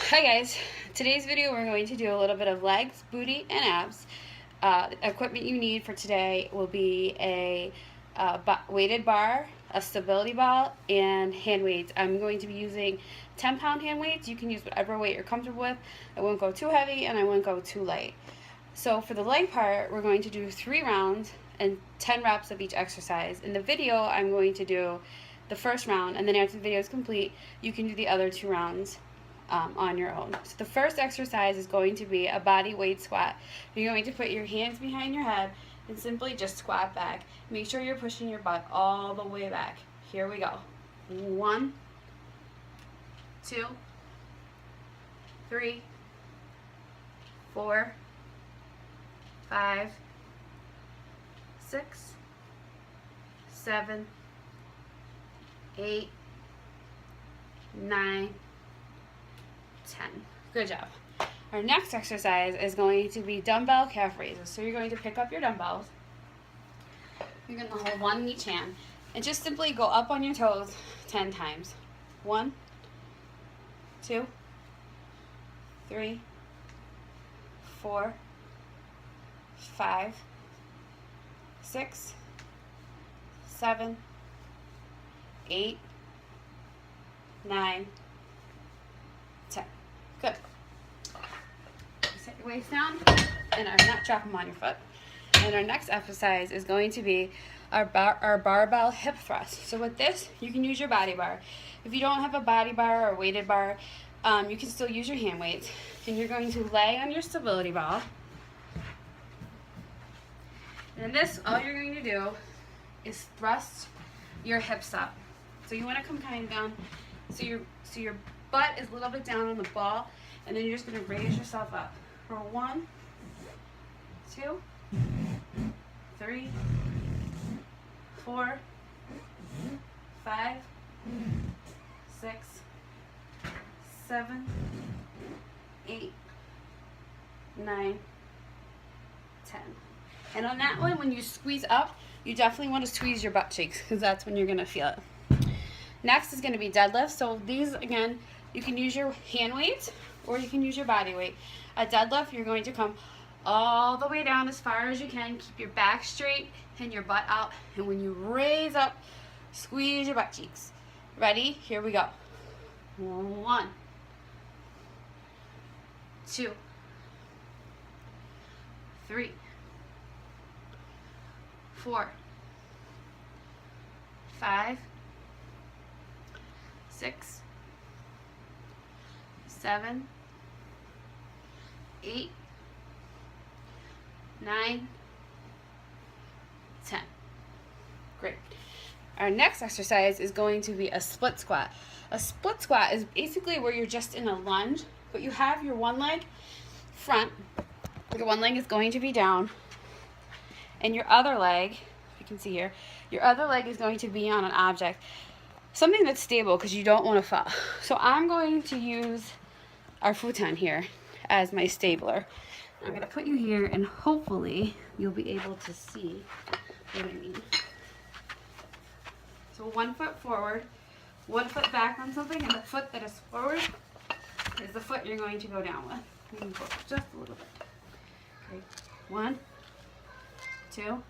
Hi guys, today's video we're going to do a little bit of legs, booty, and abs. Equipment you need for today will be a weighted bar, a stability ball, and hand weights. I'm going to be using 10-pound hand weights. You can use whatever weight you're comfortable with. I won't go too heavy and I won't go too light. So for the leg part, we're going to do 3 rounds and 10 reps of each exercise. In the video, I'm going to do the first round, and then after the video is complete, you can do the other 2 rounds on your own. So the first exercise is going to be a body weight squat. You're going to put your hands behind your head and simply just squat back. Make sure you're pushing your butt all the way back. Here we go. 1, 2, 3, 4, 5, 6, 7, 8, 9, 10. Good job. Our next exercise is going to be dumbbell calf raises. So you're going to pick up your dumbbells. You're going to hold one in each hand and just simply go up on your toes 10 times. 1, 2, 3, 4, 5, 6, 7, 8, 9, 10. Good. Set your waist down and not drop them on your foot. And our next exercise is going to be our barbell hip thrust. So with this, you can use your body bar. If you don't have a body bar or weighted bar, you can still use your hand weights. And you're going to lay on your stability ball. And in this, all you're going to do is thrust your hips up. So you want to come kind of down so your butt is a little bit down on the ball, and then you're just going to raise yourself up for 1, 2, 3, 4, 5, 6, 7, 8, 9, 10. And on that one, when you squeeze up, you definitely want to squeeze your butt cheeks because that's when you're going to feel it. Next is going to be deadlifts. So these, again, you can use your hand weight or you can use your body weight. A deadlift, you're going to come all the way down as far as you can. Keep your back straight and your butt out. And when you raise up, squeeze your butt cheeks. Ready? Here we go. 1, 2, 3, 4, 5, 6, 7, 8, 9, 10. Great. Our next exercise is going to be a split squat. A split squat is basically where you're just in a lunge, but you have your one leg front, your one leg is going to be down, and your other leg, you can see here, your other leg is going to be on an object. Something that's stable because you don't want to fall. So I'm going to use our futon here as my stabler. I'm going to put you here and hopefully you'll be able to see what I mean. So 1 foot forward, 1 foot back on something, and the foot that is forward is the foot you're going to go down with. You can go just a little bit. Okay, 1, 2,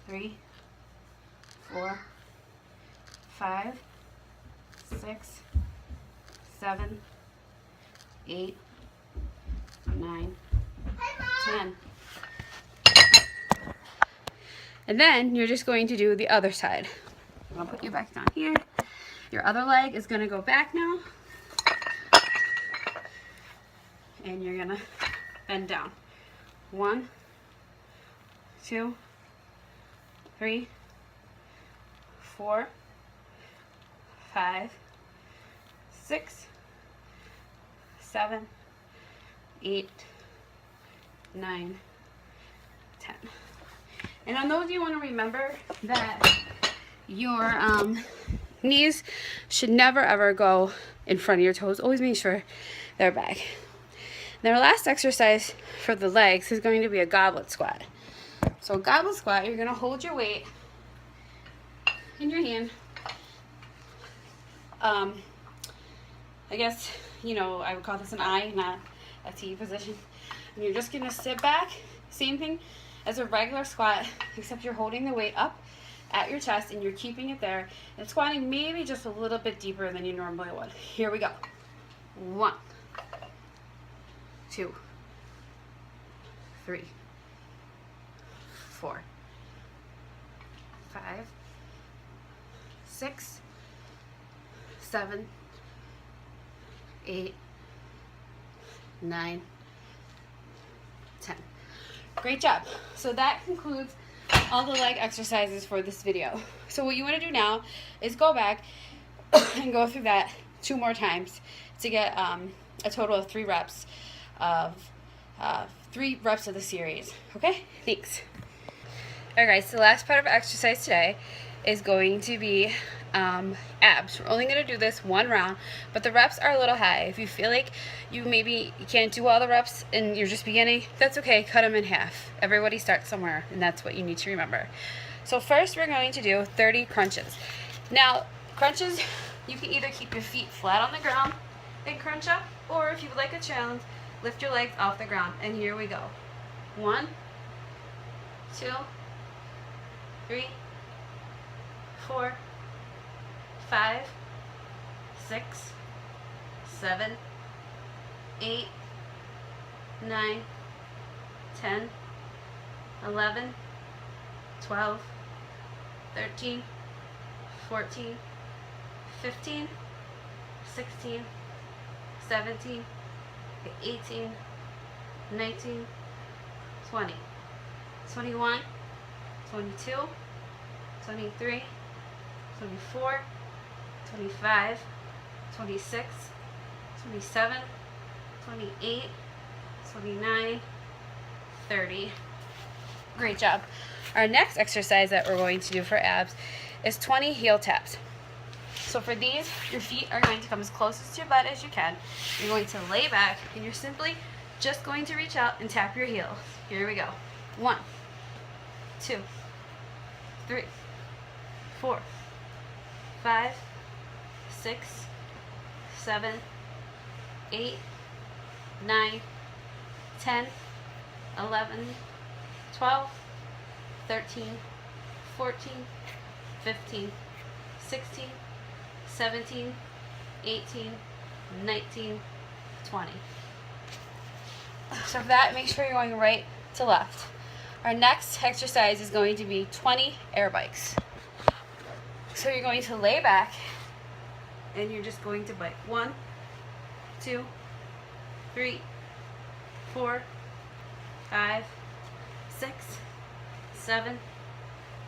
3, 4, 5, 6, 7, 8, 9, 10. And then you're just going to do the other side. I'll put you back down here. Your other leg is going to go back now. And you're going to bend down. 1, 2, 3, 4, 5, 6, 7, 8, 9, 10. And on those, you want to remember that your knees should never ever go in front of your toes. Always make sure they're back. And our last exercise for the legs is going to be a goblet squat. So goblet squat, you're going to hold your weight in your hand. I guess I would call this an I, not a T position. And you're just gonna sit back, same thing as a regular squat, except you're holding the weight up at your chest and you're keeping it there and squatting maybe just a little bit deeper than you normally would. Here we go. 1, 2, 3, 4, 5, 6, 7, 8, 9, 10. Great job. So that concludes all the leg exercises for this video. So what you want to do now is go back and go through that 2 more times to get a total of 3 reps of 3 reps of the series. Okay, thanks. Alright guys, so the last part of exercise today is going to be abs. We're only going to do this 1 round, but the reps are a little high. If you feel like you can't do all the reps and you're just beginning, that's okay. Cut them in half. Everybody starts somewhere, and that's what you need to remember. So first we're going to do 30 crunches. Now, crunches, you can either keep your feet flat on the ground and crunch up, or if you would like a challenge, lift your legs off the ground. And here we go. 1, 2, 3, 4, 5, 6, 7, 8, 9, 10, 11, 12, 13, 14, 15, 16, 17, 18, 19, 20, 21, 22, 23, 24, 25, 26, 27, 28, 29, 30. Great job. Our next exercise that we're going to do for abs is 20 heel taps. So for these, your feet are going to come as close to your butt as you can. You're going to lay back and you're simply just going to reach out and tap your heels. Here we go. 1, 2, 3, 4, 5, 6, 7, 8, 9, 10, 11, 12, 13, 14, 15, 16, 17, 18, 19, 20. So for that, make sure you're going right to left. Our next exercise is going to be 20 air bikes. So you're going to lay back and you're just going to bike. 1, 2, 3, 4, 5, 6, 7,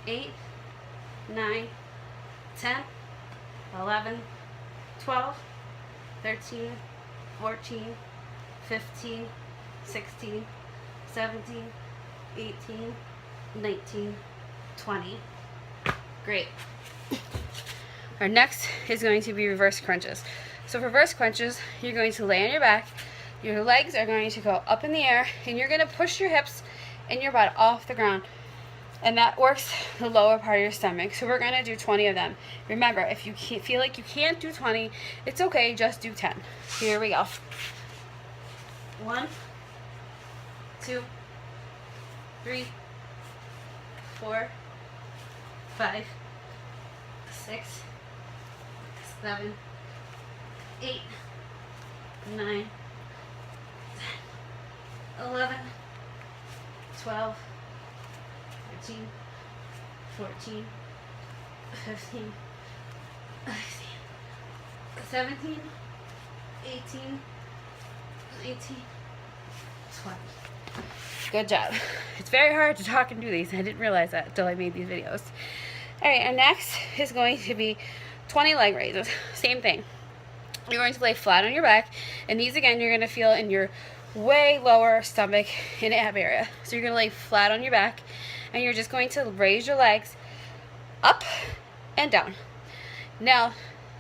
8, 9, 10, 11, 12, 13, 14, 15, 16, 17, 18, 19, 20. Great. Our next is going to be reverse crunches. So for reverse crunches, you're going to lay on your back, your legs are going to go up in the air, and you're going to push your hips and your butt off the ground. And that works the lower part of your stomach. So we're going to do 20 of them. Remember, if you feel like you can't do 20, it's okay, just do 10. Here we go. 1, 2, 3, 4, 5, 6, 7, 8, 9, 10, 11, 12, 13, 14, 15, 16, 17, 18, 19, 20. Good job. It's very hard to talk and do these. I didn't realize that until I made these videos. Alright, our next is going to be 20 leg raises. Same thing. You're going to lay flat on your back, and these again you're going to feel in your way lower stomach and ab area. So you're going to lay flat on your back, and you're just going to raise your legs up and down. Now,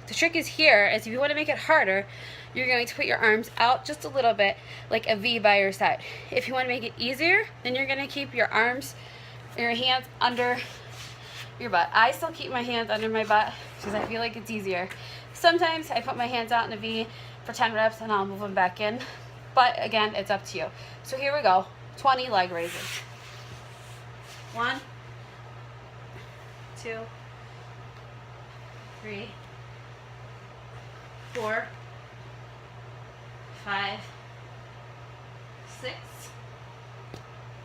the trick is here, is if you want to make it harder, you're going to put your arms out just a little bit, like a V by your side. If you want to make it easier, then you're going to keep your arms, your hands under your butt. I still keep my hands under my butt because I feel like it's easier. Sometimes I put my hands out in a V, for 10 reps and I'll move them back in. But again, it's up to you. So here we go. 20 leg raises. 1, 2, 3, 4, 5, 6,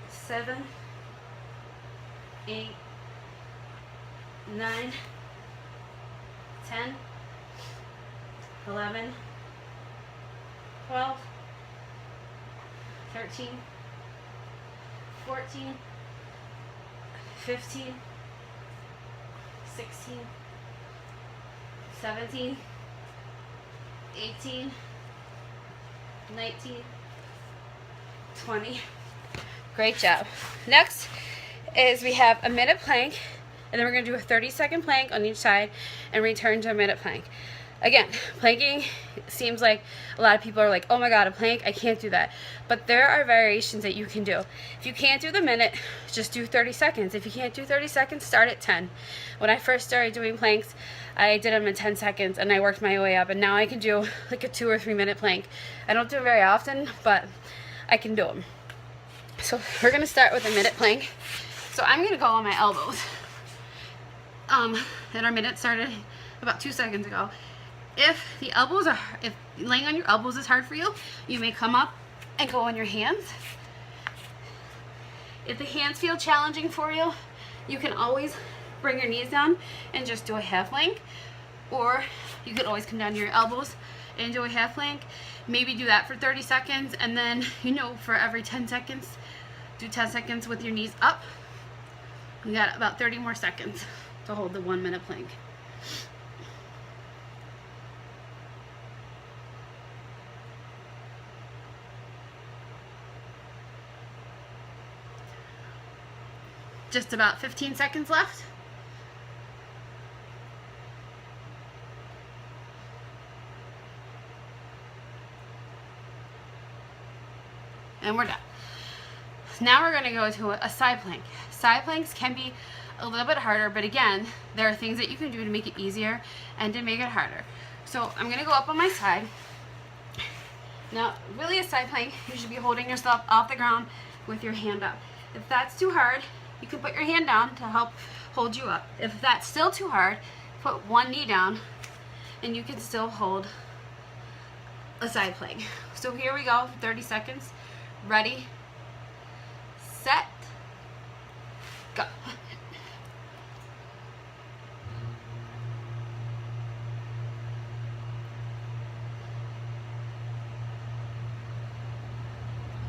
7, 8, 9, 10, 11, 12, 13, 14, 15, 16, 17, 18, 19, 20. Great job. Next is we have a minute plank, and then we're going to do a 30-second plank on each side and return to a minute plank. Again, planking seems like a lot of people are like, oh my god, a plank, I can't do that. But there are variations that you can do. If you can't do the minute, just do 30 seconds. If you can't do 30 seconds, start at 10. When I first started doing planks, I did them in 10 seconds and I worked my way up, and now I can do like a 2 or 3 minute plank. I don't do it very often, but I can do them. So we're going to start with a minute plank. So I'm going to go on my elbows. And our minute started about 2 seconds ago. If laying on your elbows is hard for you, you may come up and go on your hands. If the hands feel challenging for you, you can always bring your knees down and just do a half plank, or you could always come down to your elbows and do a half plank. Maybe do that for 30 seconds, and then, you know, for every 10 seconds, do 10 seconds with your knees up. You got about 30 more seconds to hold the 1 minute plank. Just about 15 seconds left. And we're done. Now we're going to go to a side plank. Side planks can be a little bit harder, but again, there are things that you can do to make it easier and to make it harder. So I'm going to go up on my side. Now, really a side plank, you should be holding yourself off the ground with your hand up. If that's too hard, you can put your hand down to help hold you up. If that's still too hard, put one knee down and you can still hold a side plank. So here we go, 30 seconds. Ready, set, go.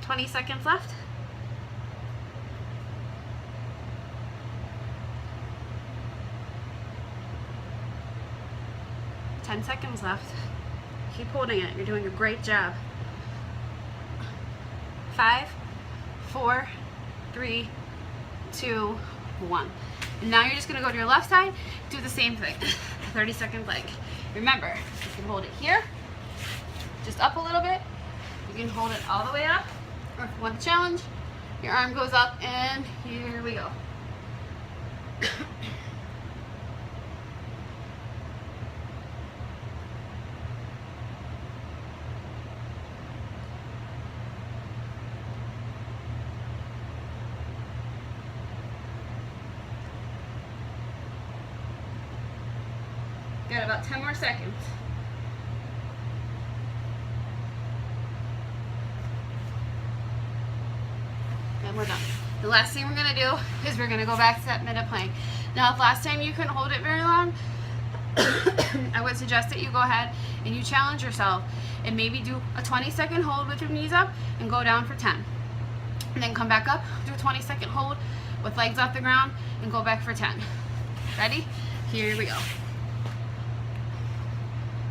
$20 seconds left. $10 seconds left. Keep holding it. You're doing a great job. 5, 4, 3, 2, 1. And now you're just going to go to your left side, do the same thing. 30-second plank. Remember, you can hold it here, just up a little bit. You can hold it all the way up, or if you want to challenge, your arm goes up, and here we go. Got about 10 more seconds. And we're done. The last thing we're going to do is we're going to go back to that minute plank. Now, if last time you couldn't hold it very long, I would suggest that you go ahead and you challenge yourself and maybe do a 20-second hold with your knees up and go down for 10. And then come back up, do a 20-second hold with legs off the ground and go back for 10. Ready? Here we go.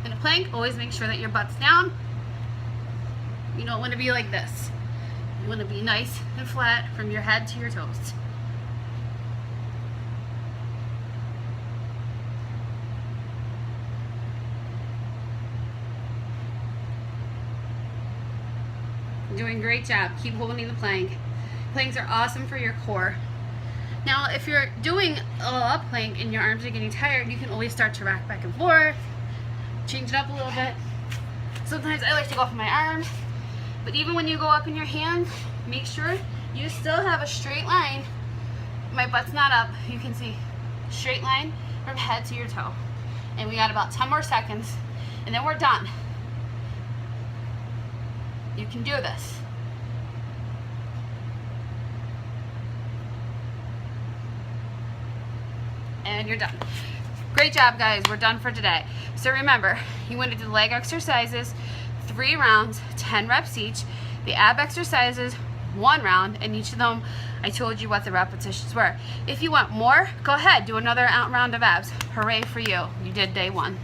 In a plank, always make sure that your butt's down. You don't want to be like this. You want to be nice and flat from your head to your toes. You're doing a great job. Keep holding the plank. Planks are awesome for your core. Now, if you're doing a plank and your arms are getting tired, you can always start to rock back and forth. Change it up a little bit. Sometimes I like to go up in my arms, but even when you go up in your hands, make sure you still have a straight line. My butt's not up, you can see straight line from head to your toe. And we got about 10 more seconds, and then we're done. You can do this. And you're done. Great job, guys. We're done for today. So remember, you want to do the leg exercises 3 rounds, 10 reps each. The ab exercises 1 round, and each of them I told you what the repetitions were. If you want more, go ahead, do another round of abs. Hooray for you. You did day 1.